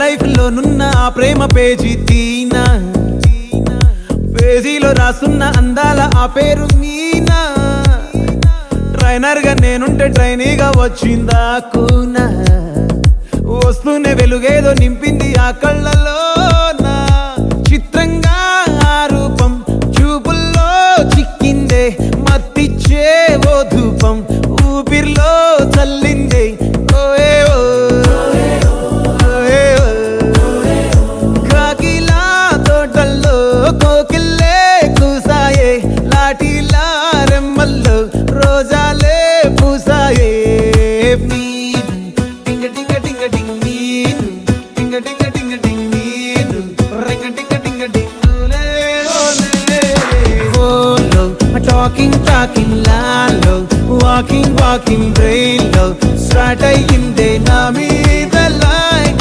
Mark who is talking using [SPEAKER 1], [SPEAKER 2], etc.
[SPEAKER 1] Life లో నున్న ఆ ప్రేమ పేజీ తీనా, పేజీలో రాసున్న అందాల ఆ పేరు మీనా. ట్రైనర్ గా నేనుంటే ట్రైనీగా వచ్చిందా కూనా, వస్తూనే వెలుగేదో నింపింది ఆ కళ్ళలోన. చిత్రంగా ఆ రూపం చూపుల్లో చిక్కిందే, మత్తిచ్చే ఓ ధూపం ఊపిరిలో చల్లిందే. కాకిలా తోటల్లో కోకిల్లే కూసాయే, లాఠీలా రెమ్మల్లో రోజాలే పూసాయే. టింగ టింగ టింగ టింగ్ నీరు, టింగ టింగ టింగ టింగ్ నీరు, రింగ టింగ టింగ టింగులే ఓలో. టాకింగ్ టాకింగ్ లాలో, వాకింగ్ వాకింగ్ బ్రెయిన్ లో స్టార్ట్ అయ్యిందే నా మీ